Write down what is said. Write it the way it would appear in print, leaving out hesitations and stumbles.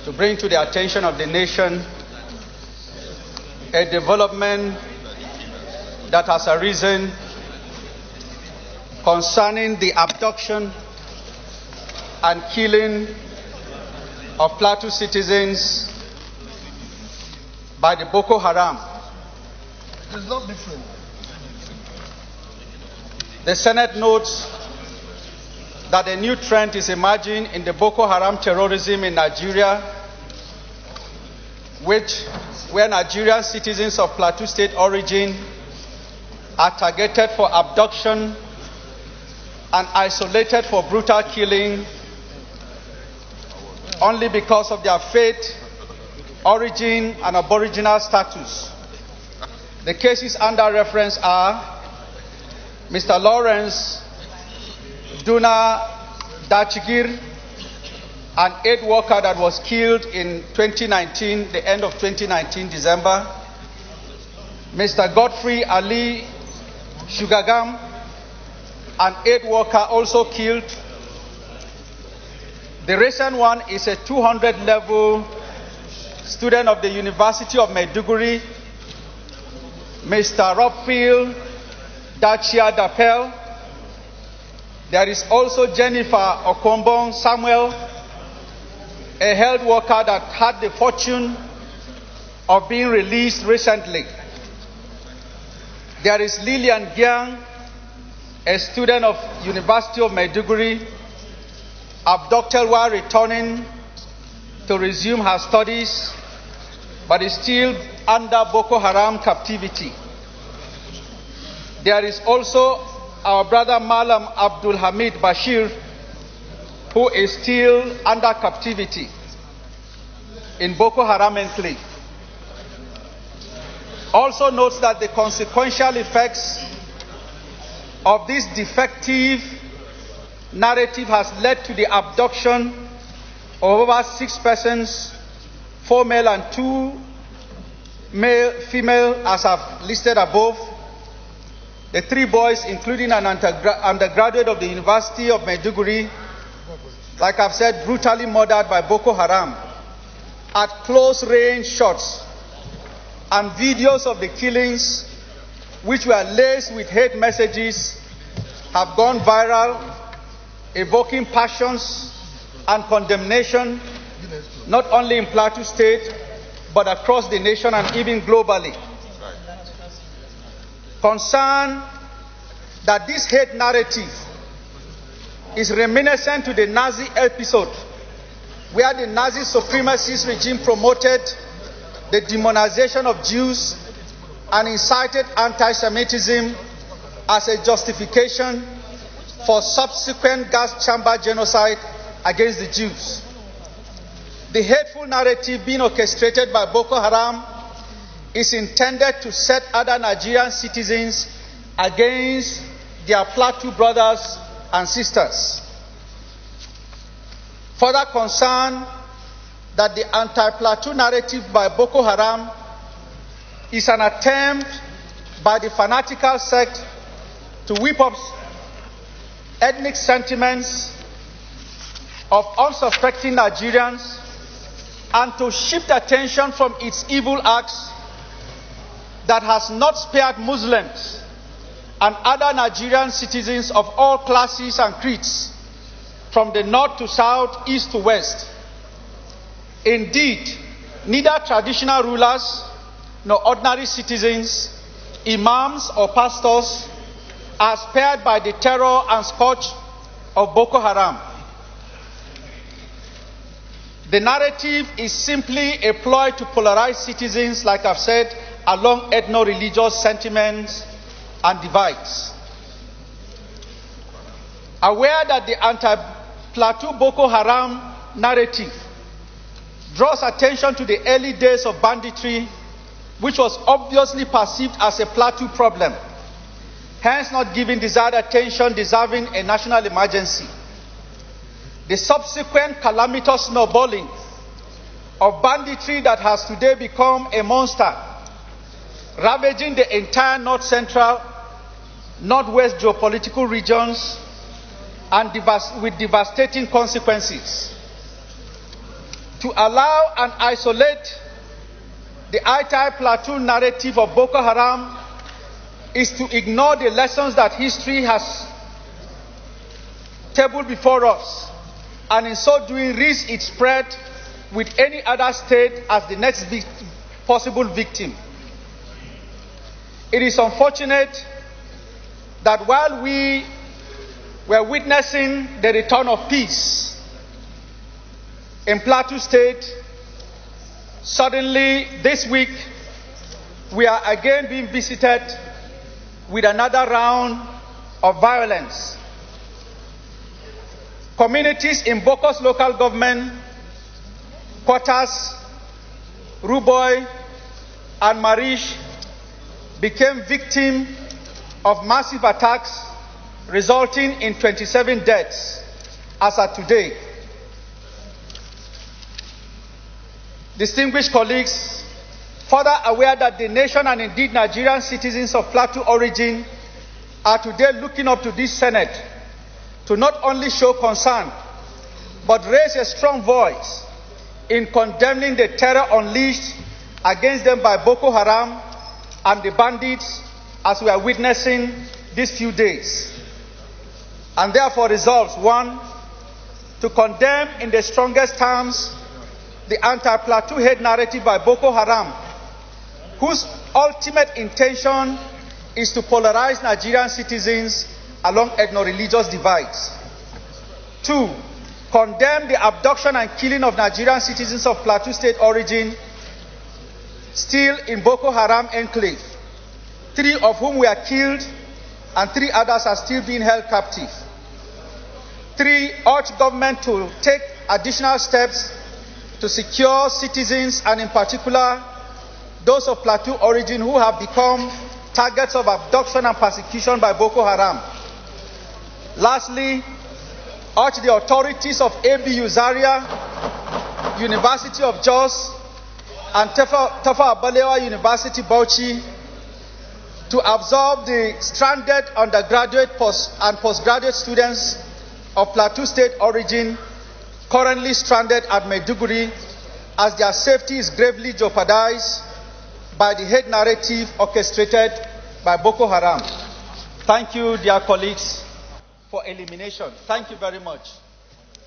to bring to the attention of the nation a development that has arisen concerning the abduction and killing of Plateau citizens by the Boko Haram. It's not different. The Senate notes that a new trend is emerging in the Boko Haram terrorism in Nigeria, where Nigerian citizens of Plateau State origin are targeted for abduction and isolated for brutal killing only because of their faith, origin, and aboriginal status. The cases under reference are Mr. Lawrence Duna Dachigir, an aid worker that was killed in 2019, the end of 2019, December. Mr. Godfrey Ali Shugagam, an aid worker also killed. The recent one is a 200-level student of the University of Maiduguri, Mr. Robfield Dachia Dapel. There is also Jennifer Okombong Samuel, a health worker that had the fortune of being released recently. There is Lillian Gyang, a student of University of Maiduguri, abducted while returning to resume her studies, but is still under Boko Haram captivity. There is also our brother Malam Abdul Hamid Bashir, who is still under captivity in Boko Haram enclave. Also notes that the consequential effects of this defective narrative has led to the abduction of over 6 persons, 4 male and 2 female, as I've listed above. The 3 boys, including an undergraduate of the University of Maiduguri, like I've said, brutally murdered by Boko Haram at close-range shots, and videos of the killings, which were laced with hate messages, have gone viral, evoking passions and condemnation, not only in Plateau State, but across the nation and even globally. Concern that this hate narrative is reminiscent to the Nazi episode, where the Nazi supremacist regime promoted the demonization of Jews and incited anti-Semitism as a justification for subsequent gas chamber genocide against the Jews. The hateful narrative being orchestrated by Boko Haram is intended to set other Nigerian citizens against their Plateau brothers and sisters. Further concern that the anti-Plateau narrative by Boko Haram is an attempt by the fanatical sect to whip up ethnic sentiments of unsuspecting Nigerians and to shift attention from its evil acts that has not spared Muslims and other Nigerian citizens of all classes and creeds, from the north to south, east to west. Indeed, neither traditional rulers nor ordinary citizens, imams or pastors, are spared by the terror and scourge of Boko Haram. The narrative is simply a ploy to polarize citizens, like I've said, along ethno-religious sentiments and divides. Aware that the anti-Plateau Boko Haram narrative draws attention to the early days of banditry, which was obviously perceived as a Plateau problem, hence not giving desired attention, deserving a national emergency. The subsequent calamitous snowballing of banditry that has today become a monster, ravaging the entire north-central, northwest geopolitical regions, and with devastating consequences. To allow and isolate the anti-Plateau narrative of Boko Haram is to ignore the lessons that history has tabled before us, and in so doing risk its spread with any other state as the next possible victim. It is unfortunate that while we were witnessing the return of peace in Plateau State, suddenly this week we are again being visited with another round of violence. Communities in Boko's local government, Kwattas, Ruboi and Marish, became victims of massive attacks resulting in 27 deaths as of today. Distinguished colleagues, further aware that the nation and indeed Nigerian citizens of Plateau origin are today looking up to this Senate to not only show concern, but raise a strong voice in condemning the terror unleashed against them by Boko Haram and the bandits as we are witnessing these few days. And therefore resolves, 1, to condemn in the strongest terms the anti-Plateau hate narrative by Boko Haram, whose ultimate intention is to polarize Nigerian citizens along ethno-religious divides. 2, condemn the abduction and killing of Nigerian citizens of Plateau State origin still in Boko Haram enclave, 3 of whom were killed and 3 others are still being held captive. 3, urge government to take additional steps to secure citizens, and in particular those of Plateau origin who have become targets of abduction and persecution by Boko Haram. Lastly, urge the authorities of ABU Zaria, University of Jos, and Tafawa Balewa University Bauchi to absorb the stranded undergraduate and postgraduate students of Plateau State origin currently stranded at Maiduguri, as their safety is gravely jeopardized by the hate narrative orchestrated by Boko Haram. Thank you, dear colleagues, for elimination. Thank you very much.